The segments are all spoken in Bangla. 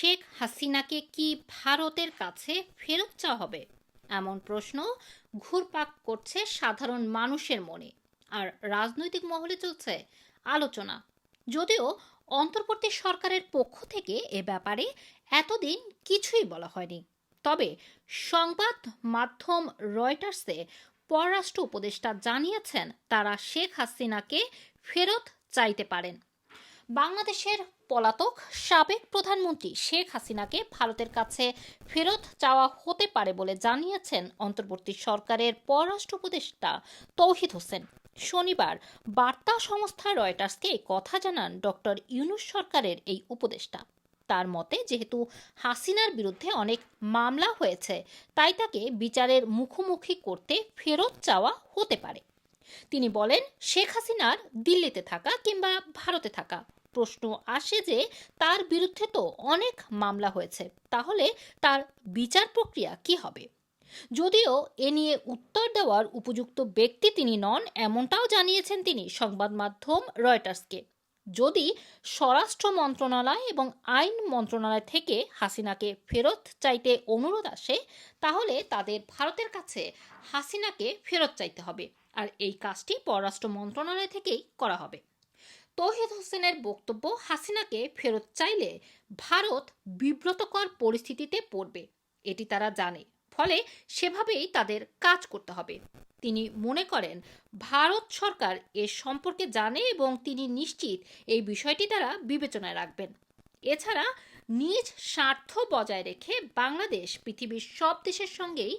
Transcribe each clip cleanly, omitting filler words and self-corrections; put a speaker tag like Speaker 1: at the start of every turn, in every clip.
Speaker 1: শেখ হাসিনাকে কি ভারতের কাছে ফেরত চাওয়া হবে? এমন প্রশ্ন ঘুরপাক করছে সাধারণ মানুষের মনে। আর রাজনৈতিক মহলে চলছে আলোচনা। যদিও অন্তর্বর্তী সরকারের পক্ষ থেকে এ ব্যাপারে এতদিন কিছুই বলা হয়নি। তবে সংবাদ মাধ্যম রয়টার্সে পররাষ্ট্র উপদেষ্টা জানিয়েছেন তারা শেখ হাসিনাকে ফেরত চাইতে পারেন। বাংলাদেশের পলাতক সাবেক প্রধানমন্ত্রী শেখ হাসিনাকে ভারতের কাছে ফেরত চাওয়া হতে পারে বলে জানিয়েছেন অন্তর্বর্তী সরকারের পররাষ্ট্র উপদেষ্টা তৌহিদ হোসেন। শনিবার বার্তা সংস্থা রয়টার্সকে এই কথা জানান ডক্টর ইউনূস সরকারের এই উপদেষ্টা। তার মতে, যেহেতু হাসিনার বিরুদ্ধে অনেক মামলা হয়েছে, তাই তাকে বিচারের মুখোমুখি করতে ফেরত চাওয়া হতে পারে। তিনি বলেন, শেখ হাসিনার দিল্লিতে থাকা কিংবা ভারতে থাকা, প্রশ্ন আসে যে তার বিরুদ্ধে তো অনেক মামলা হয়েছে, তাহলে তার বিচার প্রক্রিয়া কি হবে? যদিও এ নিয়ে উত্তর দেওয়ার উপযুক্ত ব্যক্তি তিনি নন, এমনটাও জানিয়েছেন তিনি সংবাদ মাধ্যম রয়টার্সকে। যদি স্বরাষ্ট্র মন্ত্রণালয় এবং আইন মন্ত্রণালয় থেকে হাসিনাকে ফেরত চাইতে অনুরোধ আসে, তাহলে তাদের ভারতের কাছে হাসিনাকে ফেরত চাইতে হবে, আর এই কাজটি পররাষ্ট্র মন্ত্রণালয় থেকেই করা হবে। তৌহিদ হোসেনের বক্তব্য, হাসিনাকে ফেরত চাইলে ভারত বিব্রতকর পরিস্থিতিতে পড়বে, এটি তারা জানে, ফলে সেভাবেই তাদের কাজ করতে হবে। তিনি মনে করেন ভারত সরকার এ সম্পর্কে জানে এবং তিনি নিশ্চিত এই বিষয়টি তারা বিবেচনায় রাখবেন। এছাড়া নিজ স্বার্থ বজায় রেখে বাংলাদেশ পৃথিবীর সব দেশের সঙ্গেই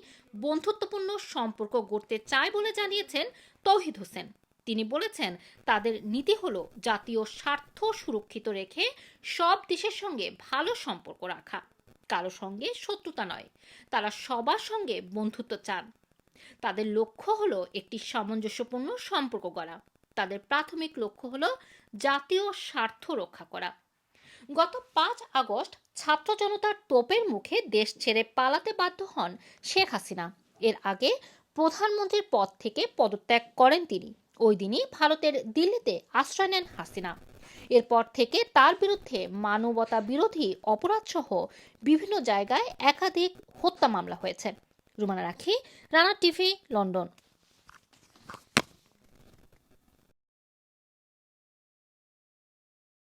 Speaker 1: বন্ধুত্বপূর্ণ সম্পর্ক গড়তে চায় বলে জানিয়েছেন তৌহিদ হোসেন। তিনি বলেছেন, তাদের নীতি হলো জাতীয় স্বার্থ সুরক্ষিত রেখে সব দেশের সঙ্গে ভালো সম্পর্ক রাখা, কারো সঙ্গে শত্রুতা নয়। তারা সবার সঙ্গে বন্ধুত্ব চান। তাদের লক্ষ্য হলো একটি সামঞ্জস্যপূর্ণ সম্পর্ক গড়া। তাদের প্রাথমিক লক্ষ্য হলো জাতীয় স্বার্থ রক্ষা করা। গত 5 আগস্ট ছাত্র জনতার তোপের মুখে দেশ ছেড়ে পালাতে বাধ্য হন শেখ হাসিনা। এর আগে প্রধানমন্ত্রীর পদ থেকে পদত্যাগ করেন তিনি। ওই দিনই ভারতের দিল্লিতে আশ্রয় নেন হাসিনা। এরপর থেকে তার বিরুদ্ধে মানবতা বিরোধী অপরাধসহ বিভিন্ন জায়গায় একাধিক হত্যা মামলা হয়েছে। রুমানা রাখি, রানা টিভি, লন্ডন।